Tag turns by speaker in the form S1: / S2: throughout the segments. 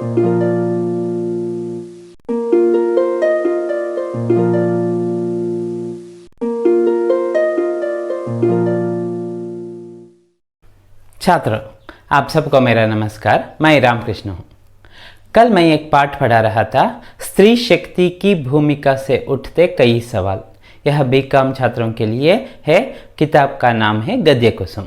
S1: छात्रों, आप सबको मेरा नमस्कार। मैं रामकृष्ण हूँ। कल मैं एक पाठ पढ़ा रहा था, स्त्री शक्ति की भूमिका से उठते कई सवाल। यह बीकॉम छात्रों के लिए है। किताब का नाम है गद्य कुसुम।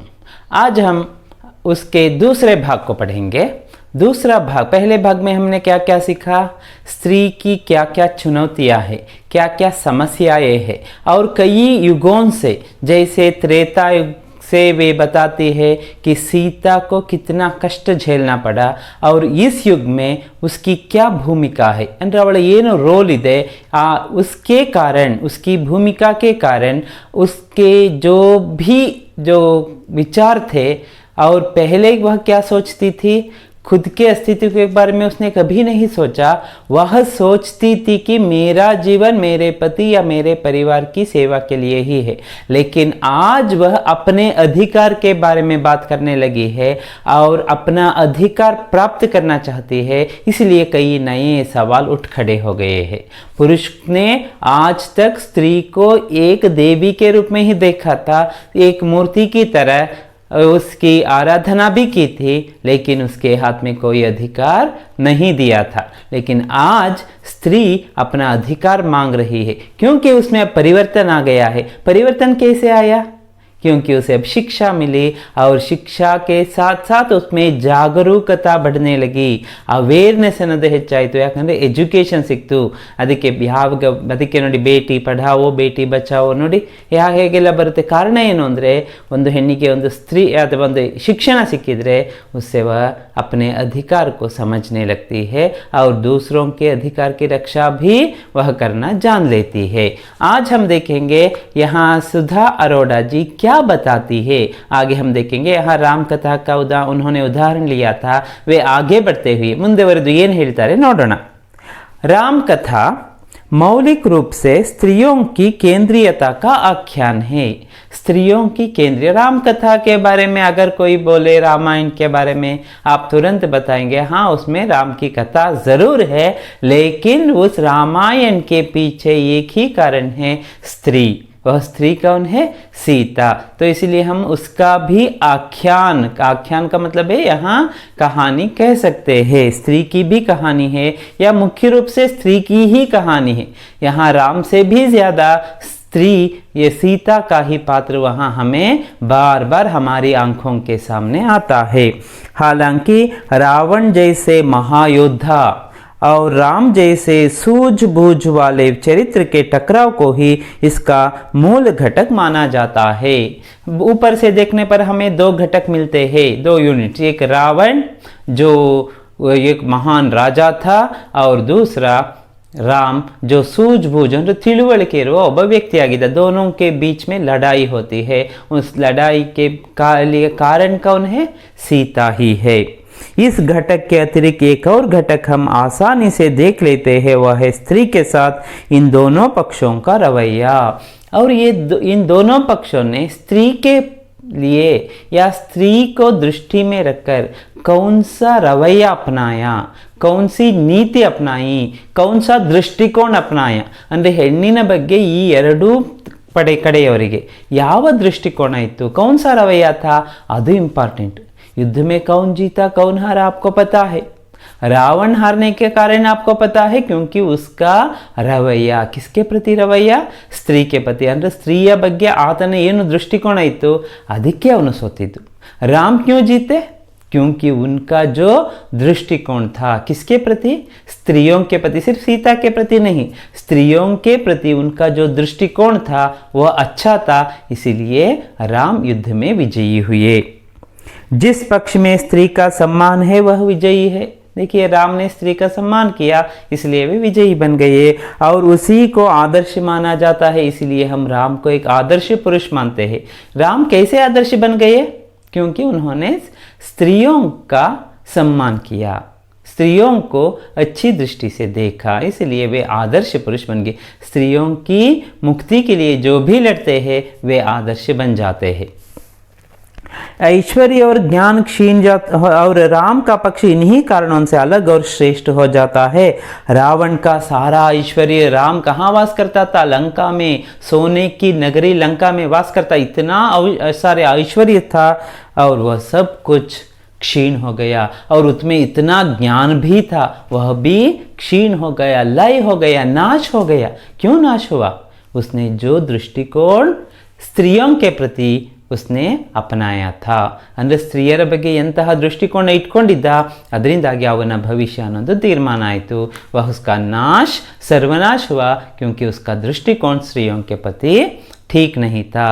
S1: आज हम उसके दूसरे भाग को पढ़ेंगे। दूसरा भाग, पहले भाग में हमने क्या क्या सीखा, स्त्री की क्या क्या चुनौतियाँ हैं, क्या क्या समस्याएं हैं, और कई युगों से, जैसे त्रेता युग से वे बताती है कि सीता को कितना कष्ट झेलना पड़ा और इस युग में उसकी क्या भूमिका है ಅಂದರೆ ಅವಳ ಏನು ರೋಲ್ ಇದೆ, उसके कारण, उसकी भूमिका के कारण उसके जो विचार थे, और पहले वह क्या सोचती थी, खुद के अस्तित्व के बारे में उसने कभी नहीं सोचा। वह सोचती थी कि मेरा जीवन मेरे पति या मेरे परिवार की सेवा के लिए ही है, लेकिन आज वह अपने अधिकार के बारे में बात करने लगी है और अपना अधिकार प्राप्त करना चाहती है। इसलिए कई नए सवाल उठ खड़े हो गए हैं। पुरुष ने आज तक स्त्री को एक देवी के रूप में ही देखा था, एक मूर्ति की तरह उसकी आराधना भी की थी, लेकिन उसके हाथ में कोई अधिकार नहीं दिया था। लेकिन आज स्त्री अपना अधिकार मांग रही है, क्योंकि उसमें अब परिवर्तन आ गया है। परिवर्तन कैसे आया? क्योंकि उसे अब शिक्षा मिली और शिक्षा के साथ साथ उसमें जागरूकता बढ़ने लगी, ಅವೇರ್ನೆಸ್ ಅನ್ನೋದು ಹೆಚ್ಚಾಯಿತು। ಯಾಕಂದರೆ ಎಜುಕೇಷನ್ ಸಿಕ್ತು, ಅದಕ್ಕೆ ನೋಡಿ ಬೇಟಿ ಪಢಾವೋ ಬೇಟಿ ಬಚಾವೋ ನೋಡಿ ಹೇಗೆಲ್ಲ ಬರುತ್ತೆ। ಕಾರಣ ಏನು ಅಂದರೆ, ಒಂದು ಹೆಣ್ಣಿಗೆ ಒಂದು ಸ್ತ್ರೀ ಅಥವಾ ಒಂದು ಶಿಕ್ಷಣ ಸಿಕ್ಕಿದ್ರೆ उससे वह अपने अधिकार को समझने लगती है और दूसरों के अधिकार की रक्षा भी वह करना जान लेती है। आज हम देखेंगे यहाँ सुधा अरोड़ा जी क्या बताती है। आगे हम देखेंगे। यहाँ राम कथा का उन्होंने उदाहरण लिया था। वे आगे बढ़ते हुए ಮುಂದೆವರೆದು ಏನು ಹೇಳ್ತಾರೆ ನೋಡೋಣ। राम कथा मौलिक रूप से स्त्रियों की केंद्रीयता का आख्यान है। स्त्रियों की केंद्रीय, राम कथा के बारे में अगर कोई बोले रामायण के बारे में, आप तुरंत बताएंगे हाँ उसमें राम की कथा जरूर है, लेकिन उस रामायण के पीछे एक ही कारण है, स्त्री। वह स्त्री कौन है? सीता। तो इसलिए हम उसका भी आख्यान का मतलब है यहाँ कहानी कह सकते हैं। स्त्री की भी कहानी है, या मुख्य रूप से स्त्री की ही कहानी है। यहाँ राम से भी ज्यादा स्त्री, ये सीता का ही पात्र वहाँ हमें बार बार हमारी आंखों के सामने आता है। हालांकि रावण जैसे महायोद्धा और राम जैसे सूझबूझ वाले चरित्र के टकराव को ही इसका मूल घटक माना जाता है। ऊपर से देखने पर हमें दो घटक मिलते हैं, दो यूनिट। एक रावण जो एक महान राजा था, और दूसरा राम जो सूझबूझ और तिಳುವಳಿಕೆ ಇರುವ ಒಬ್ಬ ವ್ಯಕ್ತಿಯಾಗಿದ್ದ। दोनों के बीच में लड़ाई होती है। उस लड़ाई के लिए कारण कौन है? सीता ही है। इस घटक के अतिरिक्त एक और घटक हम आसानी से देख लेते हैं, वह है स्त्री के साथ इन दोनों पक्षों का रवैया। और ये इन दोनों पक्षों ने स्त्री के लिए या स्त्री को दृष्टि में रखकर कौन सा रवैया अपनाया, कौन सी नीति अपनाई, कौन सा दृष्टिकोण अपनाया। ಅಂದರೆ ಹೆಣ್ಣಿನ ಬಗ್ಗೆ ಈ ಎರಡೂ ಕಡೆಯವರಿಗೆ ಯಾವ ದೃಷ್ಟಿಕೋನ ಇತ್ತು, कौन सा रवैया था, ಅದು इंपॉर्टेंट। युद्ध में कौन जीता कौन हारा आपको पता है। रावण हारने के कारण आपको पता है, क्योंकि उसका रवैया, किसके प्रति रवैया? स्त्री के प्रति। ಅಂದರೆ ಸ್ತ್ರೀಯ ಬಗ್ಗೆ ಆತನ ಏನು ದೃಷ್ಟಿಕೋನ ಇತ್ತು ಅದಕ್ಕೆ ಅವನು ಸೋತಿದ್ದು। राम क्यों जीते? क्योंकि उनका जो दृष्टिकोण था किसके प्रति? स्त्रियों के प्रति। सिर्फ सीता के प्रति नहीं, स्त्रियों के प्रति उनका जो दृष्टिकोण था वह अच्छा था, इसीलिए राम युद्ध में विजयी हुए। जिस पक्ष में स्त्री का सम्मान है वह विजयी है। देखिए, राम ने स्त्री का सम्मान किया, इसलिए वे विजयी बन गए, और उसी को आदर्श माना जाता है। इसलिए हम राम को एक आदर्श पुरुष मानते हैं। राम कैसे आदर्श बन गए? क्योंकि उन्होंने स्त्रियों का सम्मान किया, स्त्रियों को अच्छी दृष्टि से देखा, इसलिए वे आदर्श पुरुष बन गए। स्त्रियों की मुक्ति के लिए जो भी लड़ते हैं वे आदर्श बन जाते हैं। ऐश्वर्य और ज्ञान क्षीण जाता और राम का पक्ष इन्हीं कारणों से अलग और श्रेष्ठ हो जाता है। रावण का सारा ऐश्वर्य, राम कहाँ वास करता था? लंका में, सोने की नगरी लंका में वास करता। इतना सारे ऐश्वर्य था और वह सब कुछ क्षीण हो गया, और उसमें इतना ज्ञान भी था, वह भी क्षीण हो गया, लय हो गया, नाश हो गया। क्यों नाश हुआ? उसने जो दृष्टिकोण स्त्रियों के प्रति उसने ಅಪನಾಯ था, ಅಂದರೆ ಸ್ತ್ರೀಯರ ಬಗ್ಗೆ ಎಂತಹ ದೃಷ್ಟಿಕೋನ ಇಟ್ಕೊಂಡಿದ್ದ, ಅದರಿಂದಾಗಿ ಅವನ ಭವಿಷ್ಯ ಅನ್ನೋದು ತೀರ್ಮಾನ ಆಯಿತು। वह उसका नाश, सर्वनाश हुआ, क्योंकि उसका दृष्टिकोण स्त्रियों के प्रति ठीक नहीं था।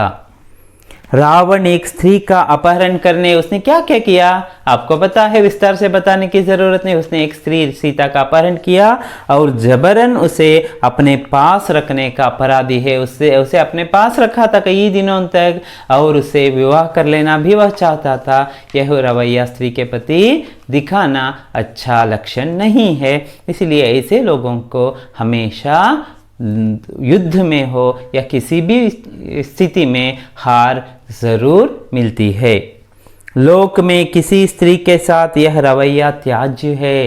S1: रावण एक स्त्री का अपहरण करने, उसने क्या क्या किया आपको पता है, विस्तार से बताने की जरूरत नहीं। उसने एक स्त्री सीता का अपहरण किया और जबरन उसे अपने पास रखने का अपराधी है। उसे अपने पास रखा था कई दिनों तक, और उसे विवाह कर लेना भी वह चाहता था। यह रवैया स्त्री के प्रति दिखाना अच्छा लक्षण नहीं है। इसलिए ऐसे लोगों को हमेशा युद्ध में हो या किसी भी स्थिति में हार जरूर मिलती है। लोक में किसी स्त्री के साथ यह रवैया त्याज्य है।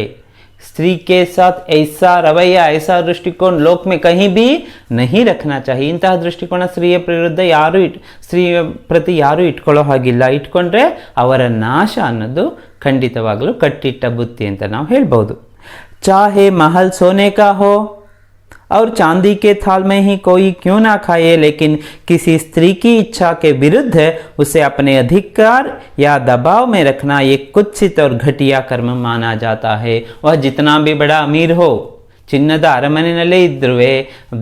S1: स्त्री के साथ ऐसा रवैया, ऐसा दृष्टिकोण लोक में कहीं भी नहीं रखना चाहिए। इंತಹ ದೃಷ್ಟಿಕೋನ ಸ್ತ್ರೀಯ ವಿರುದ್ಧ ಸ್ತ್ರೀಯ ಪ್ರತಿ ಯಾರು ಇಟ್ಕೊಳ್ಳೋ ಹಾಗಿಲ್ಲ। ಇಟ್ಕೊಂಡ್ರೆ ಅವರ ನಾಶ ಅನ್ನೋದು ಖಂಡಿತವಾಗಲೂ ಕಟ್ಟಿಟ್ಟ ಬುತ್ತಿ ಅಂತ ನಾವು ಹೇಳ್ಬೋದು। चाहे महल सोने का हो और चांदी के थाल में ही कोई क्यों ना खाए, लेकिन किसी स्त्री की इच्छा के विरुद्ध उसे अपने अधिकार या दबाव में रखना एक कुत्सित और घटिया कर्म माना जाता है। वह जितना भी बड़ा अमीर हो, ಚಿನ್ನದ ಅರಮನೆಯಲ್ಲೇ ಇದ್ರೂ,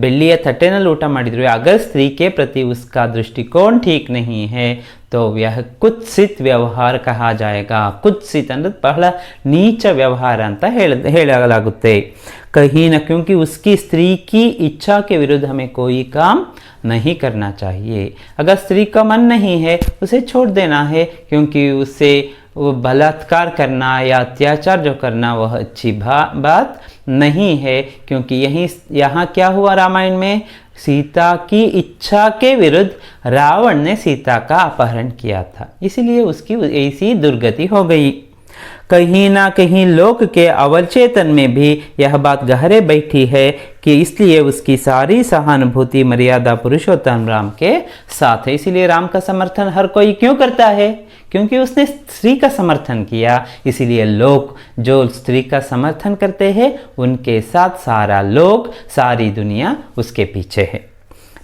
S1: ಬೆಳ್ಳಿಯ ತಟ್ಟೆನಲ್ಲಿ ಊಟ ಮಾಡಿದ್ರು, अगर स्त्री के प्रति उसका दृष्टिकोण ठीक नहीं है तो यह कुत्सित व्यवहार कहा जाएगा। कुत्सित ಅಂದ್ರೆ ಬಹಳ ನೀಚ ವ್ಯವಹಾರ ಅಂತ ಹೇಳಲಾಗುತ್ತೆ। कहीं न, क्योंकि उसकी स्त्री की इच्छा के विरुद्ध हमें कोई काम नहीं करना चाहिए। अगर स्त्री का मन नहीं है उसे छोड़ देना है, क्योंकि उसे वो बलात्कार करना या अत्याचार जो करना वह अच्छी बात नहीं है। क्योंकि यहाँ क्या हुआ रामायण में, सीता की इच्छा के विरुद्ध रावण ने सीता का अपहरण किया था, इसलिए उसकी ऐसी दुर्गति हो गई। कहीं ना कहीं लोक के अवचेतन में भी यह बात गहरे बैठी है कि इसलिए उसकी सारी सहानुभूति मर्यादा पुरुषोत्तम राम के साथ है। इसीलिए राम का समर्थन हर कोई क्यों करता है? क्योंकि उसने स्त्री का समर्थन किया। इसीलिए लोग जो स्त्री का समर्थन करते हैं उनके साथ सारा लोग, सारी दुनिया उसके पीछे है।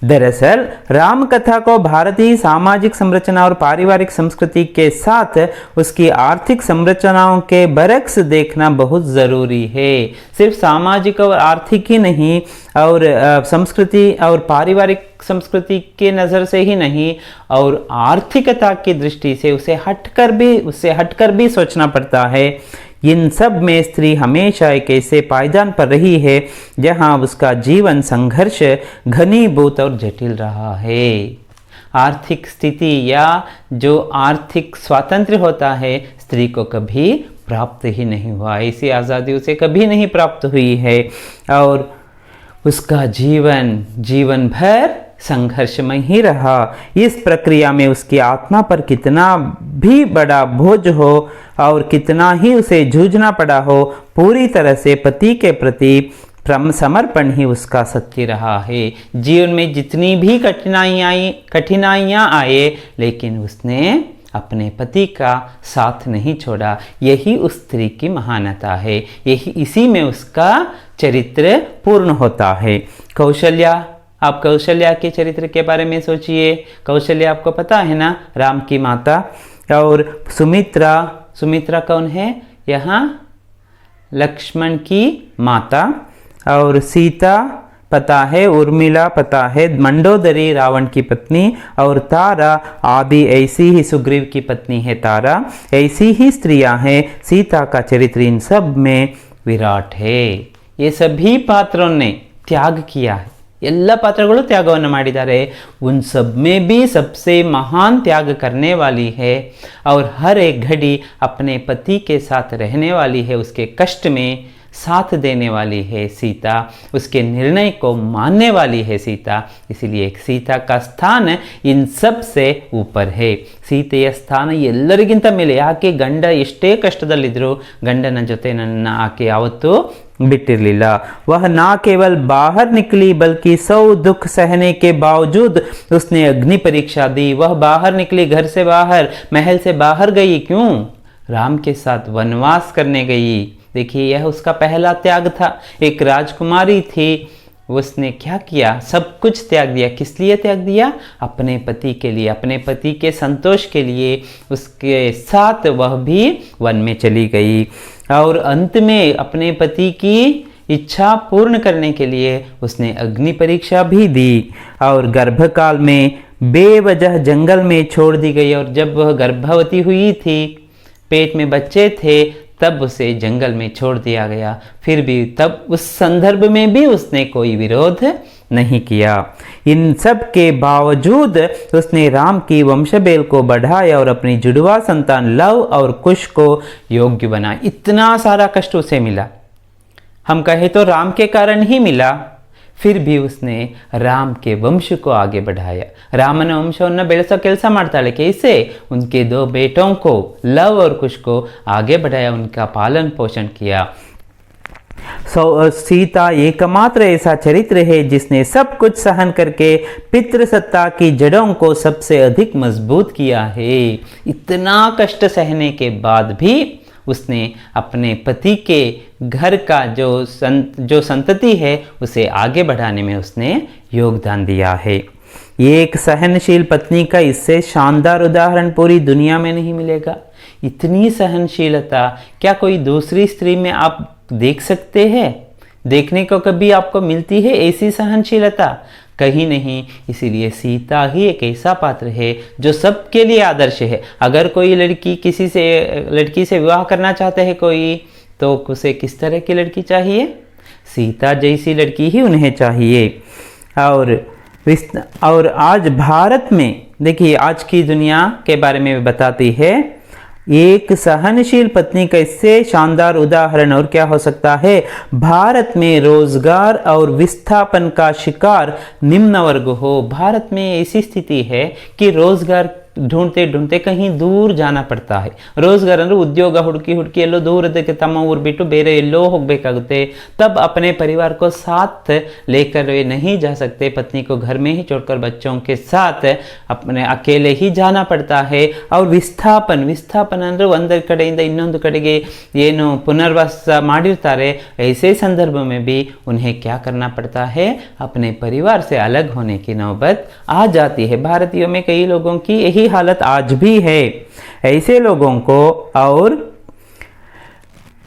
S1: दरअसल राम कथा को भारतीय सामाजिक संरचना और पारिवारिक संस्कृति के साथ उसकी आर्थिक संरचनाओं के बरक्स देखना बहुत ज़रूरी है। सिर्फ सामाजिक और आर्थिक ही नहीं, और संस्कृति और पारिवारिक संस्कृति के नज़र से ही नहीं, और आर्थिकता की दृष्टि से उससे हटकर भी सोचना पड़ता है। इन सब में स्त्री हमेशा एक ऐसे पायदान पर रही है जहां उसका जीवन संघर्ष घनीभूत और जटिल रहा है। आर्थिक स्थिति या जो आर्थिक स्वातंत्र्य होता है स्त्री को कभी प्राप्त ही नहीं हुआ, ऐसी आज़ादी उसे कभी नहीं प्राप्त हुई है, और उसका जीवन भर संघर्षमय ही रहा। इस प्रक्रिया में उसकी आत्मा पर कितना भी बड़ा बोझ हो और कितना ही उसे जूझना पड़ा हो, पूरी तरह से पति के प्रति समर्पण ही उसका सत्य रहा है। जीवन में जितनी भी कठिनाइयाँ आए, लेकिन उसने अपने पति का साथ नहीं छोड़ा। यही उस स्त्री की महानता है, इसी में उसका चरित्र पूर्ण होता है। कौशल्या, आप कौशल्या के चरित्र के बारे में सोचिए। कौशल्या आपको पता है ना, राम की माता। और सुमित्रा कौन है? यहाँ लक्ष्मण की माता। और सीता पता है, उर्मिला पता है, मंडोदरी रावण की पत्नी, और तारा आदि ऐसी ही सुग्रीव की पत्नी है तारा। ऐसी ही स्त्रियां हैं। सीता का चरित्र इन सब में विराट है। ये सभी पात्रों ने त्याग किया है, ಎಲ್ಲ ಪಾತ್ರಗಳು ತ್ಯಾಗವನ್ನು ಮಾಡಿದ್ದಾರೆ। उन सब में भी सबसे महान त्याग करने वाली है, और हर एक घड़ी अपने पति के साथ रहने वाली है। उसके कष्ट में साथ देने वाली है सीता, उसके निर्णय को मानने वाली है सीता। इसलिए सीता का स्थान इन सब से ऊपर है। ಸೀತೆಯ ಸ್ಥಾನ ಎಲ್ಲರಿಗಿಂತ ಮೇಲೆ. ಯಾಕೆ? ಗಂಡ ಎಷ್ಟೇ ಕಷ್ಟದಲ್ಲಿದ್ದರೂ ಗಂಡನ ಜೊತೆ ನನ್ನ ಆಕೆ ಯಾವತ್ತೂ बिटिरलीला। वह ना केवल बाहर निकली बल्कि 100 दुख सहने के बावजूद उसने अग्नि परीक्षा दी। वह बाहर निकली, घर से बाहर, महल से बाहर गई। क्यों? राम के साथ वनवास करने गई। देखिए, यह उसका पहला त्याग था। एक राजकुमारी थी, उसने क्या किया? सब कुछ त्याग दिया। किस लिए त्याग दिया? अपने पति के लिए, अपने पति के संतोष के लिए। उसके साथ वह भी वन में चली गई और अंत में अपने पति की इच्छा पूर्ण करने के लिए उसने अग्नि परीक्षा भी दी और गर्भकाल में बेवजह जंगल में छोड़ दी गई। और जब वह गर्भवती हुई थी, पेट में बच्चे थे, तब उसे जंगल में छोड़ दिया गया। फिर भी तब उस संदर्भ में भी उसने कोई विरोध नहीं किया। इन सब के बावजूद उसने राम की वंशबेल को बढ़ाया और अपनी जुड़वा संतान लव और कुश को योग्य बनाया। इतना सारा कष्ट उसे मिला, हम कहे तो राम के कारण ही मिला। फिर भी उसने राम के वंश को आगे बढ़ाया। ರಾಮನ ವಂಶವನ್ನು ಬೆಳೆಸೋ ಕೆಲಸ ಮಾಡ್ತಾಳೆ। कैसे? उनके 2 बेटों को लव और कुश को आगे बढ़ाया, उनका पालन पोषण किया। सीता एकमात्र ऐसा चरित्र है जिसने सब कुछ सहन करके पितृसत्ता की जड़ों को सबसे अधिक मजबूत किया है। इतना कष्ट सहने के बाद भी उसने अपने पति के घर का जो संतति है उसे आगे बढ़ाने में उसने योगदान दिया है। एक सहनशील पत्नी का इससे शानदार उदाहरण पूरी दुनिया में नहीं मिलेगा। इतनी सहनशीलता क्या कोई दूसरी स्त्री में आप देख सकते हैं? देखने को कभी आपको मिलती है ऐसी सहनशीलता? कहीं नहीं। इसीलिए सीता ही एक ऐसा पात्र है जो सबके लिए आदर्श है। अगर कोई लड़की से विवाह करना चाहते हैं कोई, तो उसे किस तरह की लड़की चाहिए? सीता जैसी लड़की ही उन्हें चाहिए। और आज भारत में देखिए, आज की दुनिया के बारे में बताती है। एक सहनशील पत्नी का इससे शानदार उदाहरण और क्या हो सकता है? भारत में रोजगार और विस्थापन का शिकार निम्न वर्ग हो। भारत में ऐसी स्थिति है कि रोजगार ढूंढते ढूंढते कहीं दूर जाना पड़ता है। रोजगार ಅಂದ್ರೆ ಉದ್ಯೋಗ ಹುಡುಕಿ ಹುಡುಕಿ ಎಲ್ಲೋ ದೂರದಕ್ಕೆ ತಮ್ಮ ಊರು ಬಿಟ್ಟು ಬೇರೆ ಎಲ್ಲೋ ಹೋಗಬೇಕಾಗುತ್ತೆ। तब अपने परिवार को साथ लेकर वे नहीं जा सकते। पत्नी को घर में ही छोड़कर बच्चों के साथ अपने अकेले ही जाना पड़ता है। और ವಿಸ್ಥಾಪನ ಅಂದ್ರೆ ಒಂದರ ಕಡೆಯಿಂದ ಇನ್ನೊಂದು ಕಡೆಗೆ ಏನು पुनर्वास ಮಾಡಿರ್ತಾರೆ, ऐसे संदर्भ में भी उन्हें क्या करना पड़ता है? अपने परिवार से अलग होने की नौबत आ जाती है। भारतीयों में कई लोगों की यही हालत आज भी है। ऐसे लोगों को और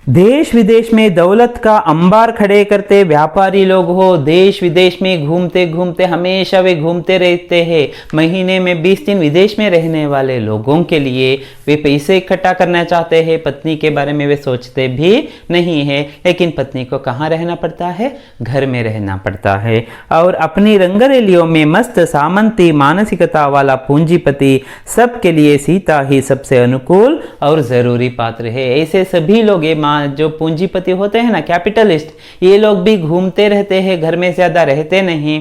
S1: देश विदेश में दौलत का अंबार खड़े करते व्यापारी लोग हो, देश विदेश में घूमते घूमते हमेशा वे घूमते रहते हैं। महीने में 20 दिन विदेश में रहने वाले लोगों के लिए वे पैसे इकट्ठा करना चाहते हैं। पत्नी के बारे में वे सोचते भी नहीं है। लेकिन पत्नी को कहाँ रहना पड़ता है? घर में रहना पड़ता है। और अपनी रंगरेलियों में मस्त सामंती मानसिकता वाला पूंजीपति सबके लिए सीता ही सबसे अनुकूल और जरूरी पात्र है। ऐसे सभी लोग जो पूंजीपति होते हैं ना, कैपिटलिस्ट, ये लोग भी घूमते रहते हैं, घर में ज्यादा रहते नहीं।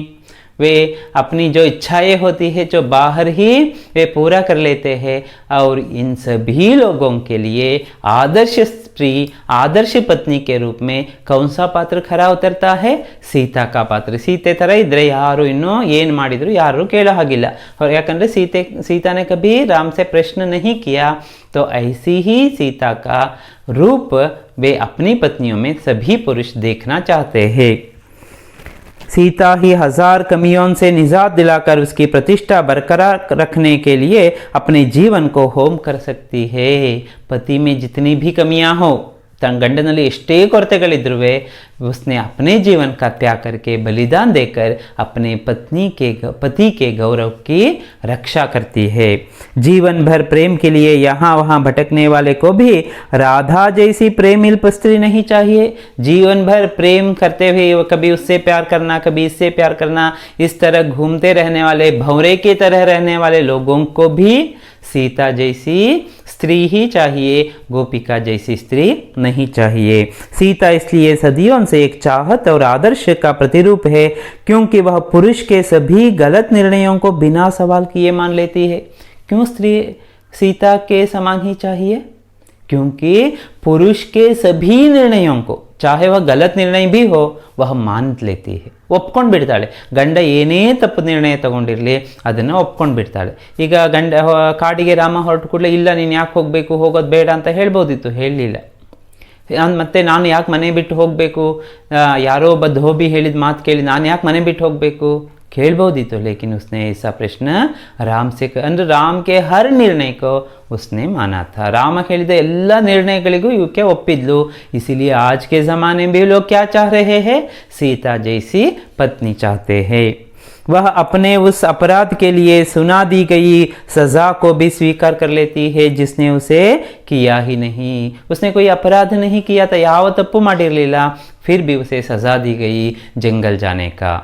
S1: वे अपनी जो इच्छाएं होती है जो बाहर ही वे पूरा कर लेते हैं। और इन सभी लोगों के लिए आदर्श स्त्री, आदर्श पत्नी के रूप में कौन सा पात्र खरा उतरता है? सीता का पात्र। सीते ತರ ಇದ್ರೆ ಯಾರು ಇನ್ನೂ ಏನು ಮಾಡಿದ್ರು ಯಾರು ಕೇಳೋ ಹಾಗಿಲ್ಲ। और ಯಾಕಂದ್ರೆ सीता ने कभी राम से प्रश्न नहीं किया, तो ऐसी ही सीता का रूप वे अपनी पत्नियों में सभी पुरुष देखना चाहते हैं। सीता ही 1000 कमियों से निजात दिलाकर उसकी प्रतिष्ठा बरकरार रखने के लिए अपने जीवन को होम कर सकती है। पति में जितनी भी कमियां हो, गंडನಲ್ಲಿ ಎಷ್ಟೇ ಕೊರತೆಗಳಿದ್ರೂ उसने अपने जीवन का त्याग करके बलिदान देकर अपने पति के गौरव की रक्षा करती है। जीवन भर प्रेम के लिए यहाँ वहाँ भटकने वाले को भी राधा जैसी प्रेमिल स्त्री नहीं चाहिए। जीवन भर प्रेम करते हुए कभी उससे प्यार करना, कभी इससे प्यार करना, इस तरह घूमते रहने वाले भंवरे की तरह रहने वाले लोगों को भी सीता जैसी स्त्री ही चाहिए, गोपिका जैसी स्त्री नहीं चाहिए। सीता इसलिए सदियों से एक चाहत और आदर्श का प्रतिरूप है, क्योंकि वह पुरुष के सभी गलत निर्णयों को बिना सवाल किए मान लेती है। क्यों स्त्री सीता के समान ही चाहिए? क्योंकि पुरुष के सभी निर्णयों को, चाहे वह गलत निर्णय भी हो, वह मान लेती है, ಒಪ್ಕೊಂಡು ಬಿಡ್ತಾಳೆ. ಗಂಡ ಏನೇ ತಪ್ಪು ನಿರ್ಣಯ ತಗೊಂಡಿರಲಿ ಅದನ್ನು ಒಪ್ಕೊಂಡು ಬಿಡ್ತಾಳೆ. ಈಗ ಕಾಡಿಗೆ ರಾಮ ಹೊರಟು ಕೂಡಲೇ ಇಲ್ಲ ನೀನು ಯಾಕೆ ಹೋಗಬೇಕು, ಹೋಗೋದು ಬೇಡ ಅಂತ ಹೇಳ್ಬೋದಿತ್ತು, ಹೇಳಲಿಲ್ಲ. ಮತ್ತೆ ನಾನು ಯಾಕೆ ಮನೆ ಬಿಟ್ಟು ಹೋಗಬೇಕು, ಯಾರೋ ಒಬ್ಬ ಧೋಬಿ ಹೇಳಿದ ಮಾತು ಕೇಳಿ ನಾನು ಯಾಕೆ ಮನೆ ಬಿಟ್ಟು ಹೋಗಬೇಕು खेलबोदितो, लेकिन उसने ऐसा प्रश्न राम से अंदर राम के हर निर्णय को उसने माना था. राम ಹೇಳಿದ ಎಲ್ಲ ನಿರ್ಣಯಗಳಿಗೂ ಇವಕ್ಕೆ ಒಪ್ಪಿದ್ಲು. इसीलिए आज के ज़माने में भी लोग क्या चाह रहे हैं, सीता जैसी पत्नी चाहते हैं. वह अपने उस अपराध के लिए सुना दी गई सज़ा को भी स्वीकार कर लेती है जिसने उसे किया ही नहीं. उसने कोई अपराध नहीं किया था, ಯಾವ ತಪ್ಪು ಮಾಡಿರಲಿಲ್ಲ, फिर भी उसे सज़ा दी गई जंगल जाने का.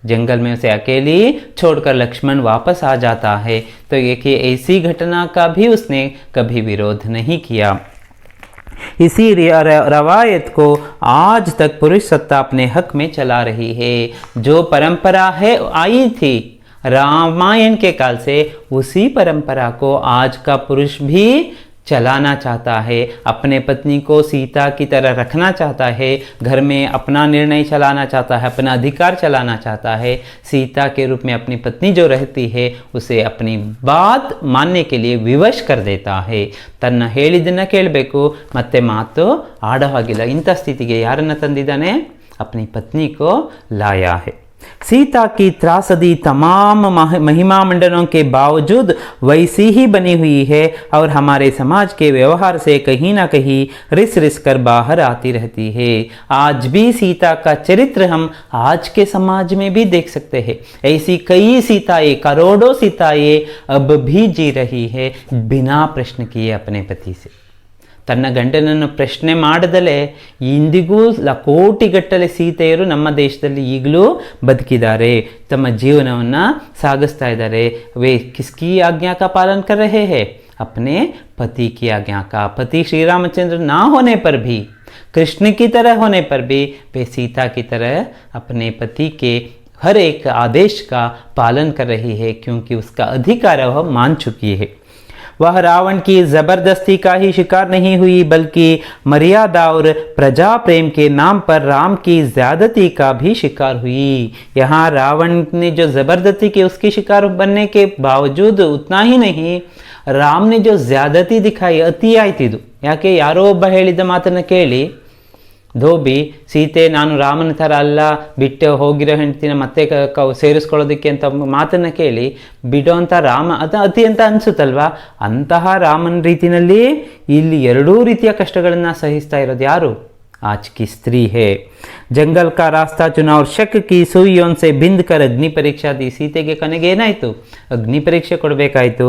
S1: जंगल में उसे अकेली छोड़कर लक्ष्मण वापस आ जाता है. तो एक ऐसी घटना का भी उसने कभी विरोध नहीं किया. इसी रवायत को आज तक पुरुष सत्ता अपने हक में चला रही है. जो परंपरा है आई थी रामायण के काल से, उसी परंपरा को आज का पुरुष भी चलाना चाहता है. अपने पत्नी को सीता की तरह रखना चाहता है, घर में अपना निर्णय चलाना चाहता है, अपना अधिकार चलाना चाहता है. सीता के रूप में अपनी पत्नी जो रहती है उसे अपनी बात मानने के लिए विवश कर देता है. ತನ್ನ ಹೇಳಿದ್ದನ್ನು ಕೇಳಬೇಕು, ಮತ್ತೆ ಮಾತು ಆಡೋ ಹಾಗಿಲ್ಲ. ಇಂಥ ಸ್ಥಿತಿಗೆ ಯಾರನ್ನು ತಂದಿದ್ದಾನೆ? अपनी पत्नी को लाया है. सीता की त्रासदी तमाम महिमा मंडलों के बावजूद वैसी ही बनी हुई है और हमारे समाज के व्यवहार से कहीं ना कहीं रिस रिस कर बाहर आती रहती है. आज भी सीता का चरित्र हम आज के समाज में भी देख सकते हैं. ऐसी कई सीताएं, करोड़ों सीताएं अब भी जी रही है बिना प्रश्न किए अपने पति से. ತನ್ನ ಗಂಡನನ್ನು ಪ್ರಶ್ನೆ ಮಾಡದಲೇ ಇಂದಿಗೂ ಕೋಟಿಗಟ್ಟಲೆ ಸೀತೆಯರು ನಮ್ಮ ದೇಶದಲ್ಲಿ ಈಗಲೂ ಬದುಕಿದ್ದಾರೆ, ತಮ್ಮ ಜೀವನವನ್ನು ಸಾಗಿಸ್ತಾ ಇದ್ದಾರೆ. वे किसकी आज्ञा का पालन कर रहे हैं? अपने पति की आज्ञा का. पति श्री रामचंद्र ना होने पर भी, कृष्ण की तरह होने पर भी वे सीता की तरह अपने पति के हर एक आदेश का पालन कर रही है, क्योंकि उसका अधिकार वह मान चुकी है. वह रावण की ज़बरदस्ती का ही शिकार नहीं हुई, बल्कि मर्यादा और प्रजा प्रेम के नाम पर राम की ज़्यादती का भी शिकार हुई. यहाँ रावण ने जो ज़बरदस्ती की उसकी शिकार बनने के बावजूद उतना ही नहीं, राम ने जो ज़्यादती दिखाई, अति आಯ್ತಿದು. ಯಾಕೆ ಯಾರೋ ಒಬ್ಬ ಹೇಳಿದ ಮಾತನ್ನು ಕೇಳಿ ಧೋಬಿ ಸೀತೆ ನಾನು ರಾಮನ ಥರ ಅಲ್ಲ, ಬಿಟ್ಟು ಹೋಗಿರೋ ಹೆಂಡ್ತಿನ ಮತ್ತೆ ಸೇರಿಸ್ಕೊಳ್ಳೋದಕ್ಕೆ ಅಂತ ಮಾತನ್ನು ಕೇಳಿ ಬಿಡೋಂಥ ರಾಮ ಅದು ಅತಿ ಅಂತ ಅನಿಸುತ್ತಲ್ವಾ? ಅಂತಹ ರಾಮನ ರೀತಿಯಲ್ಲಿ ಇಲ್ಲಿ ಎರಡೂ ರೀತಿಯ ಕಷ್ಟಗಳನ್ನು ಸಹಿಸ್ತಾ ಇರೋದು ಯಾರು? आज की स्त्री है. जंगल का रास्ता चुना और शक की सुइयों से बिंद कर अग्नि परीक्षा दी. सीತೆಗೆ ಕೊನೆಗೆ ಏನಾಯಿತು? अग्नि परीक्षे ಕೊಡಬೇಕಾಯಿತು.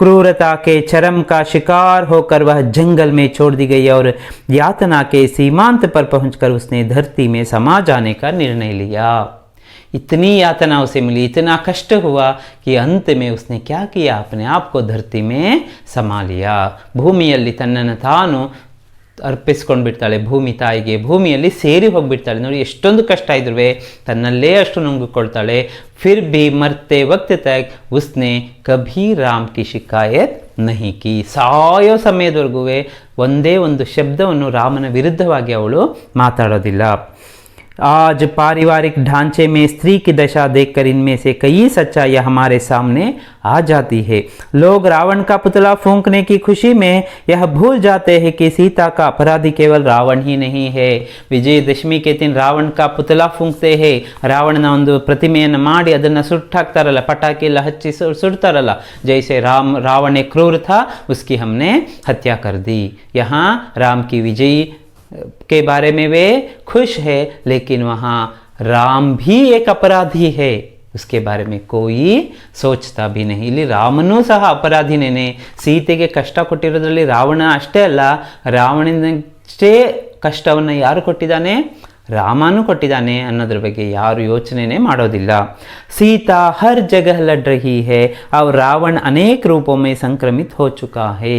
S1: क्रूरता के चरम का शिकार होकर वह जंगल में छोड़ दी गई और यातना के सीमांत पर पहुंचकर उसने धरती में समा जाने का निर्णय लिया. इतनी यातना उसे मिली, इतना कष्ट हुआ कि अंत में उसने क्या किया? अपने आप को धरती में समा लिया. ಭೂಮಿಯಲ್ಲಿ ತನ್ನನ್ನು ತಾನು ಅರ್ಪಿಸ್ಕೊಂಡು ಬಿಡ್ತಾಳೆ ಭೂಮಿ ತಾಯಿಗೆ. ಭೂಮಿಯಲ್ಲಿ ಸೇರಿ ಹೋಗಿಬಿಡ್ತಾಳೆ. ನೋಡಿ ಎಷ್ಟೊಂದು ಕಷ್ಟ ಇದ್ರೂ ತನ್ನಲ್ಲೇ ಅಷ್ಟು ನುಂಗಿಕೊಳ್ತಾಳೆ. फिर भी मरते वक्त तक उसने कभी राम की शिकायत नहीं की. ಸಾಯೋ ಸಮಯದವರೆಗೂ ಒಂದೇ ಒಂದು ಶಬ್ದವನ್ನು ರಾಮನ ವಿರುದ್ಧವಾಗಿ ಅವಳು ಮಾತಾಡೋದಿಲ್ಲ. आज पारिवारिक ढांचे में स्त्री की दशा देखकर इनमें से कई सच्चाइयाँ हमारे सामने आ जाती है. लोग रावण का पुतला फूंकने की खुशी में यह भूल जाते हैं कि सीता का अपराधी केवल रावण ही नहीं है. ವಿಜಯದಶಮಿ के दिन रावण का पुतला फूंकते हैं. ರಾವಣನ ಒಂದು ಪ್ರತಿಮೆಯನ್ನು ಮಾಡಿ ಅದನ್ನು ಸುಟ್ಟಾಕ್ತಾರಲ್ಲ, ಪಟಾಕಿ ಎಲ್ಲ ಹಚ್ಚಿ ಸುಡ್ತಾರಲ್ಲ. जैसे रावण एक क्रूर था, उसकी हमने हत्या कर दी. यहाँ राम की विजयी के बारे में वे खुश है, लेकिन वहाँ राम भी एक अपराधी है, उसके बारे में कोई सोचता भी नहीं. ಇಲ್ಲಿ ರಾಮನೂ ಸಹ ಅಪರಾಧಿನೇನೆ. ಸೀತೆಗೆ ಕಷ್ಟ ಕೊಟ್ಟಿರೋದ್ರಲ್ಲಿ ರಾವಣ ಅಷ್ಟೇ ಅಲ್ಲ, ರಾವಣನಷ್ಟೇ ಕಷ್ಟವನ್ನು ಯಾರು ಕೊಟ್ಟಿದ್ದಾನೆ? ರಾಮನು ಕೊಟ್ಟಿದ್ದಾನೆ ಅನ್ನೋದ್ರ ಬಗ್ಗೆ ಯಾರು ಯೋಚನೆನೇ ಮಾಡೋದಿಲ್ಲ. सीता हर जगह लड़ रही है और रावण अनेक रूपों में संक्रमित हो चुका है.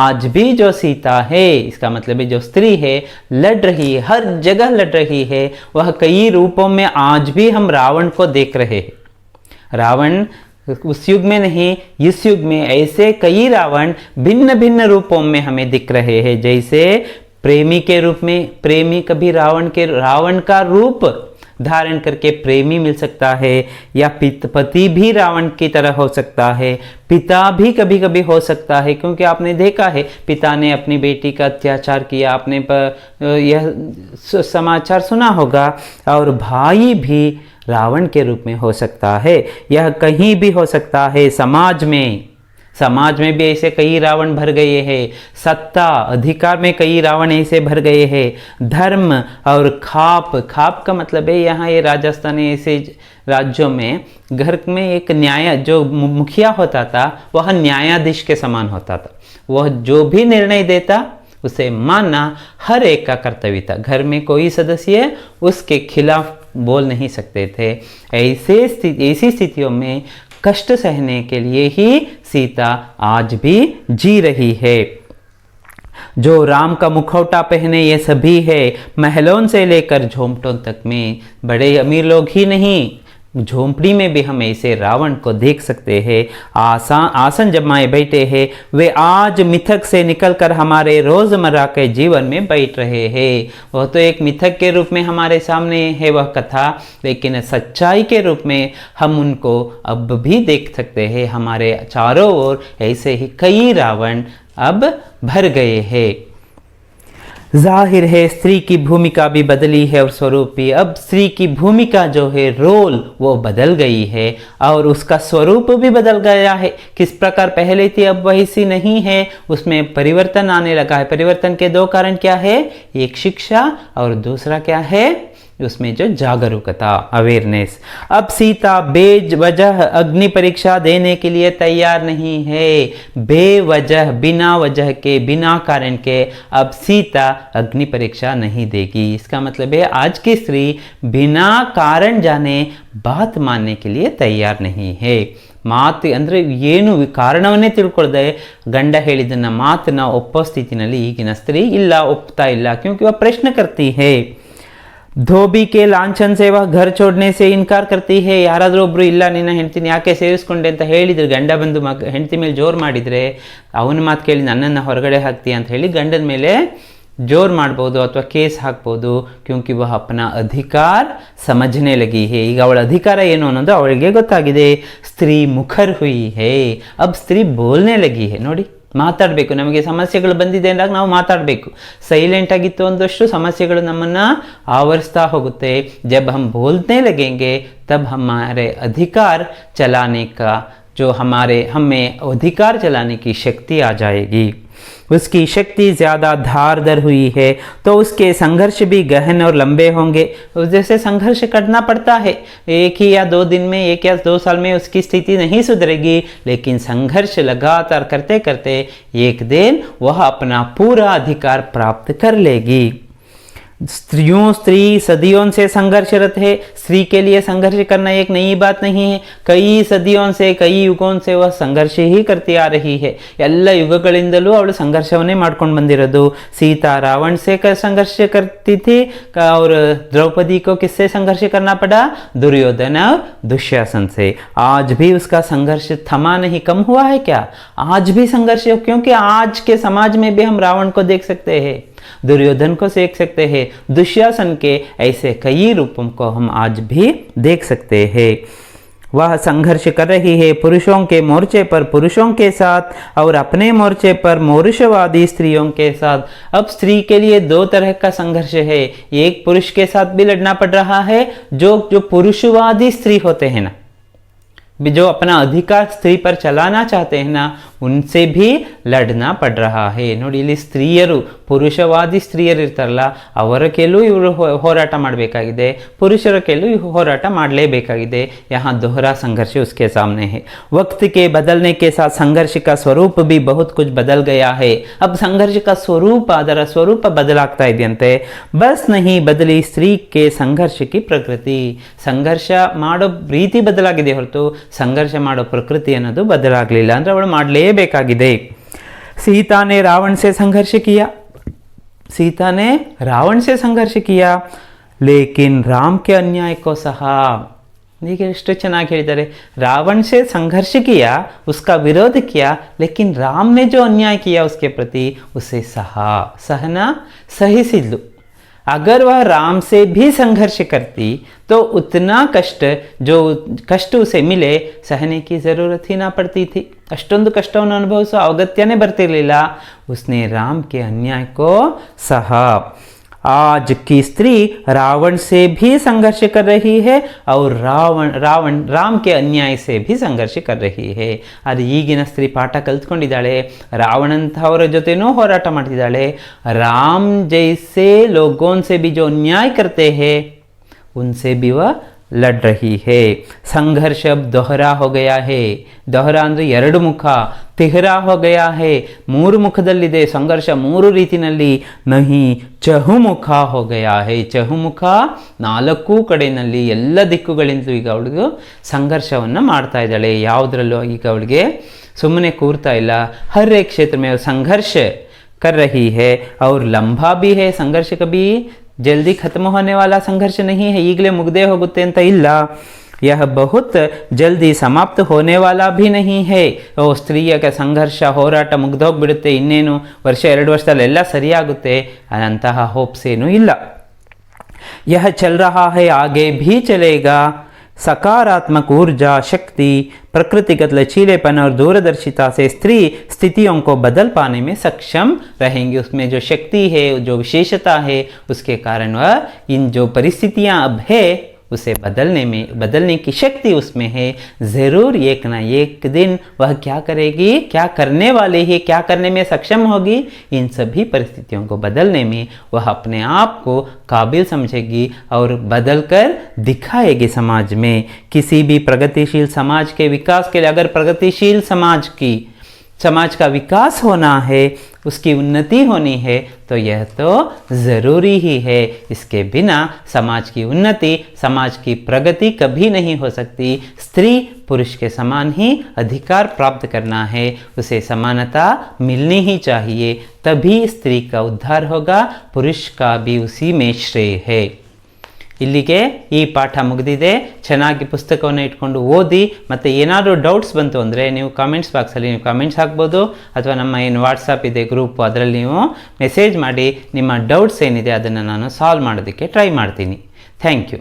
S1: आज भी जो सीता है, इसका मतलब है जो स्त्री है, लड़ रही है, हर जगह लड़ रही है. वह कई रूपों में आज भी हम रावण को देख रहे हैं. रावण उस युग में नहीं, इस युग में ऐसे कई रावण भिन्न भिन्न रूपों में हमें दिख रहे हैं. जैसे प्रेमी के रूप में, प्रेमी कभी रावण का रूप धारण करके प्रेमी मिल सकता है, या पति भी रावण की तरह हो सकता है, पिता भी कभी कभी हो सकता है. क्योंकि आपने देखा है पिता ने अपनी बेटी का अत्याचार किया, आपने यह समाचार सुना होगा. और भाई भी रावण के रूप में हो सकता है. यह कहीं भी हो सकता है. समाज में भी ऐसे कई रावण भर गए हैं. सत्ता अधिकार में कई रावण ऐसे भर गए हैं. धर्म और खाप का मतलब है यहाँ ये राजस्थान ऐसे राज्यों में घर में एक न्याय जो मुखिया होता था वह न्यायाधीश के समान होता था. वह जो भी निर्णय देता उसे मानना हर एक का कर्तव्य था. घर में कोई सदस्य उसके खिलाफ बोल नहीं सकते थे. ऐसी स्थितियों में कष्ट सहने के लिए ही सीता आज भी जी रही है. जो राम का मुखौटा पहने ये सभी है, महलों से लेकर झोंपड़ों तक में. बड़े अमीर लोग ही नहीं, झोंपड़ी में भी हम ऐसे रावण को देख सकते हैं. आसन जमाए बैठे हैं, वे आज मिथक से निकलकर हमारे रोजमर्रा के जीवन में बैठ रहे हैं. वह तो एक मिथक के रूप में हमारे सामने है वह कथा, लेकिन सच्चाई के रूप में हम उनको अब भी देख सकते हैं. हमारे चारों ओर ऐसे ही कई रावण अब भर गए हैं. जाहिर है स्त्री की भूमिका भी बदली है और स्वरूप भी. अब स्त्री की भूमिका जो है, रोल, वो बदल गई है और उसका स्वरूप भी बदल गया है. किस प्रकार पहले थी अब वैसी नहीं है, उसमें परिवर्तन आने लगा है. परिवर्तन के दो कारण क्या है, एक शिक्षा और दूसरा क्या है, उसमें जो जागरूकता, अवेयरनेस. अब सीता बेवजह अग्नि परीक्षा देने के लिए तैयार नहीं है. बेवजह, बिना वजह के, बिना कारण के अब सीता अग्नि परीक्षा नहीं देगी. इसका मतलब है आज की स्त्री बिना कारण जाने बात मानने के लिए तैयार नहीं है. ಮಾತು ಅಂದರೆ ಏನು ಕಾರಣವನ್ನೇ ತಿಳ್ಕೊಳ್ಳದೆ ಗಂಡ ಹೇಳಿದ್ದನ್ನ ಮಾತನ್ನ ಒಪ್ಪೋ ಸ್ಥಿತಿನಲ್ಲಿ ಈಗಿನ ಸ್ತ್ರೀ ಇಲ್ಲ, ಒಪ್ತಾ ಇಲ್ಲ. क्योंकि वह प्रश्न करती है. धोबी के लांಛन से वह घर छोड़ने से इनकार करती है. ಯಾರಾದರೂ ಒಬ್ರು ಇಲ್ಲ ನಿನ್ನ ಹೆಂಡತಿನ ಯಾಕೆ ಸೇರಿಸ್ಕೊಂಡೆ ಅಂತ ಹೇಳಿದ್ರು, ಗಂಡ ಬಂದು ಹೆಂಡತಿ ಮೇಲೆ ಜೋರು ಮಾಡಿದರೆ, ಅವನ ಮಾತು ಕೇಳಿ ನನ್ನನ್ನು ಹೊರಗಡೆ ಹಾಕ್ತೀಯ ಅಂತ ಹೇಳಿ ಗಂಡನ ಮೇಲೆ जोर ಮಾಡ್ಬೋದು ಅಥವಾ ಕೇಸ್ ಹಾಕ್ಬೋದು. क्योंकि वह अपना अधिकार समझने लगी है. ಈಗ ಅವಳ ಅಧಿಕಾರ ಏನು ಅನ್ನೋದು ಅವಳಿಗೆ ಗೊತ್ತಾಗಿದೆ. ಸ್ತ್ರೀ ಮುಖರ್ ಹುಯಿ ಹೇ, अब स्त्री बोलने लगी है. ನೋಡಿ, ಮಾತಾಡಬೇಕು. ನಮಗೆ ಸಮಸ್ಯೆಗಳು ಬಂದಿದೆ ಅಂದಾಗ ನಾವು ಮಾತಾಡಬೇಕು. ಸೈಲೆಂಟ್ ಆಗಿತ್ತು ಒಂದಷ್ಟು ಸಮಸ್ಯೆಗಳು ನಮ್ಮನ್ನು ಆವರಿಸ್ತಾ ಹೋಗುತ್ತೆ. जब हम बोलने लगेंगे तब हमारे अधिकार चलाने का जो हमें अधिकार चलाने की शक्ति आ जाएगी. उसकी शक्ति ज़्यादा धारदार हुई है तो उसके संघर्ष भी गहन और लंबे होंगे. जैसे संघर्ष करना पड़ता है, एक ही या 2 दिन में, 1 या 2 साल में उसकी स्थिति नहीं सुधरेगी, लेकिन संघर्ष लगातार करते करते एक दिन वह अपना पूरा अधिकार प्राप्त कर लेगी. स्त्री सदियों से संघर्षरत है. स्त्री के लिए संघर्ष करना एक नई बात नहीं है. कई सदियों से, कई युगों से वह संघर्ष ही करती आ रही है. ಎಲ್ಲ ಯುಗಗಳಿಂದಲೂ ಅವಳು ಸಂಘರ್ಷವನ್ನೇ ಮಾಡ್ಕೊಂಡು ಬಂದಿರೋದು. सीता रावण से संघर्ष करती थी और द्रौपदी को किससे संघर्ष करना पड़ा, दुर्योधन और दुशासन से. आज भी उसका संघर्ष थमा नहीं, कम हुआ है क्या, आज भी संघर्ष. क्योंकि आज के समाज में भी हम रावण को देख सकते हैं, दुर्योधन को देख सकते हैं, दुशासन के ऐसे कई रूपों को हम आज भी देख सकते हैं. वह संघर्ष कर रही है पुरुषों के मोर्चे पर पुरुषों के साथ और अपने मोर्चे पर मौरुषवादी स्त्रियों के साथ. अब स्त्री के लिए 2 तरह का संघर्ष है. एक पुरुष के साथ भी लड़ना पड़ रहा है, जो पुरुषवादी स्त्री होते हैं ना, जो अपना अधिकार स्त्री पर चलाना चाहते हैं ना, उनसे भी लड़ना पड़ रहा है। ನೋಡಿ ಇಲ್ಲಿ ಸ್ತ್ರೀಯರು, ಪುರುಷವಾದಿ ಸ್ತ್ರೀಯರು ಇರ್ತಾರಲ್ಲ, ಅವರ ಕೆಲವು ಇವರು ಹೋರಾಟ ಮಾಡಬೇಕಾಗಿದೆ, ಪುರುಷರ ಕೆಲವು ಹೋರಾಟ ಮಾಡಲೇಬೇಕಾಗಿದೆ। यहाँ दोहरा संघर्ष उसके सामने है। वक्त के बदलने के साथ संघर्ष का स्वरूप भी बहुत कुछ बदल गया है। अब संघर्ष का स्वरूप, ಅದರ ಸ್ವರೂಪ ಬದಲಾಗ್ತಾ ಇದೆಯಂತೆ। ಬಸ್ नहीं बदली स्त्री के संघर्ष की प्रकृति। ಸಂಘರ್ಷ ಮಾಡೋ ರೀತಿ ಬದಲಾಗಿದೆ ಹೊರತು ಸಂಘರ್ಷ ಮಾಡೋ ಪ್ರಕೃತಿ ಅನ್ನೋದು ಬದಲಾಗಲಿಲ್ಲ, ಅಂದರೆ ಅವಳು ಮಾಡಲೇಬೇಕಾಗಿದೆ। सीता ने रावण से संघर्ष किया, सीता ने रावण से संघर्ष किया, लेकिन राम के अन्याय को सहा। देखिए ಎಷ್ಟು ಚೆನ್ನಾಗಿ ಹೇಳಿದ್ದಾರೆ, रावण से संघर्ष किया, उसका विरोध किया, लेकिन राम ने जो अन्याय किया उसके प्रति उसे सहा, सहना, सहिसिद्ಲು। अगर वह राम से भी संघर्ष करती तो उतना जो कष्ट उसे मिले सहने की ज़रूरत ही ना पड़ती थी। ಅಷ್ಟೊಂದು ಕಷ್ಟವನ್ನು ಅನುಭವಿಸೋ ಅಗತ್ಯನೇ ಬರ್ತಿರಲಿಲ್ಲ। उसने राम के अन्याय को सहा। आज की स्त्री रावण से भी संघर्ष कर रही है और राम के अन्याय से भी संघर्ष कर रही है। ಅದು ಈಗಿನ ಸ್ತ್ರೀ ಪಾಠ ಕಲ್ತ್ಕೊಂಡಿದ್ದಾಳೆ, ರಾವಣಂತಹವರ ಜೊತೆನೂ ಹೋರಾಟ ಮಾಡ್ತಿದ್ದಾಳೆ। राम जैसे लोगों से भी जो अन्याय करते हैं उनसे भी वह लड़ रही है। संघर्ष अब दोहरा हो गया है। दोहरा ಅಂದರೆ ಎರಡು ಮುಖ, ತಿಹರಾ हो गया है, ಮೂರು ಮುಖದಲ್ಲಿದೆ ಸಂಘರ್ಷ, ಮೂರು ರೀತಿನಲ್ಲಿ। नहीं ಚಹುಮುಖ हो गया है। ಚಹುಮುಖ, ನಾಲ್ಕು ಕಡೆಯಲ್ಲಿ ಎಲ್ಲ ದಿಕ್ಕುಗಳಿಂದಲೂ ಈಗ ಅವಳಿಗೆ ಸಂಘರ್ಷವನ್ನು ಮಾಡ್ತಾ ಇದ್ದಾಳೆ। ಯಾವುದರಲ್ಲೂ ಈಗ ಅವಳಿಗೆ ಸುಮ್ಮನೆ ಕೂರ್ತಾ ಇಲ್ಲ। हर एक क्षेत्र में संघर्ष कर रही है और लंबा भी है। संघर्ष कभी जल्दी खत्म होने वाला संघर्ष नहीं है, ಈಗಲೇ ಮುಗ್ದೇ ಹೋಗುತ್ತೆ ಅಂತ ಇಲ್ಲ। यह बहुत जल्दी समाप्त होने वाला भी नहीं है। ಓ ಸ್ತ್ರೀಯ ಸಂಘರ್ಷ, ಹೋರಾಟ ಮುಗ್ದೋಗ್ಬಿಡುತ್ತೆ, ಇನ್ನೇನು ವರ್ಷ 2 ವರ್ಷದಲ್ಲೆಲ್ಲ ಸರಿಯಾಗುತ್ತೆ ಅಂತಹ ಹೋಪ್ಸ್ ಏನೂ ಇಲ್ಲ। यह चल रहा है, आगे भी चलेगा। सकारात्मक ऊर्जा, शक्ति, प्रकृतिगत लचीलेपन और दूरदर्शिता से स्त्री स्थितियों को बदल पाने में सक्षम रहेंगी। उसमें जो शक्ति है, जो विशेषता है, उसके कारण वह इन जो परिस्थितियां अब है उसे बदलने की शक्ति उसमें है। ज़रूर एक ना एक दिन वह क्या करेगी, क्या करने वाली है, क्या करने में सक्षम होगी, इन सभी परिस्थितियों को बदलने में वह अपने आप को काबिल समझेगी और बदल कर दिखाएगी समाज में। किसी भी प्रगतिशील समाज के विकास के लिए, अगर प्रगतिशील समाज का विकास होना है, उसकी उन्नति होनी है, तो यह तो ज़रूरी ही है। इसके बिना समाज की उन्नति, समाज की प्रगति कभी नहीं हो सकती। स्त्री पुरुष के समान ही अधिकार प्राप्त करना है, उसे समानता मिलनी ही चाहिए, तभी स्त्री का उद्धार होगा, पुरुष का भी उसी में श्रेय है। ಇಲ್ಲಿಗೆ ಈ ಪಾಠ ಮುಗಿದಿದೆ। ಚೆನ್ನಾಗಿ ಪುಸ್ತಕವನ್ನು ಇಟ್ಕೊಂಡು ಓದಿ, ಮತ್ತು ಏನಾದರೂ ಡೌಟ್ಸ್ ಬಂತು ಅಂದರೆ ನೀವು ಕಾಮೆಂಟ್ಸ್ ಬಾಕ್ಸಲ್ಲಿ ನೀವು ಕಾಮೆಂಟ್ಸ್ ಹಾಕ್ಬೋದು, ಅಥವಾ ನಮ್ಮ ಏನು ವಾಟ್ಸಪ್ ಇದೆ ಗ್ರೂಪು, ಅದರಲ್ಲಿ ನೀವು ಮೆಸೇಜ್ ಮಾಡಿ ನಿಮ್ಮ ಡೌಟ್ಸ್ ಏನಿದೆ ಅದನ್ನು ನಾನು ಸಾಲ್ವ್ ಮಾಡೋದಕ್ಕೆ ಟ್ರೈ ಮಾಡ್ತೀನಿ। Thank you.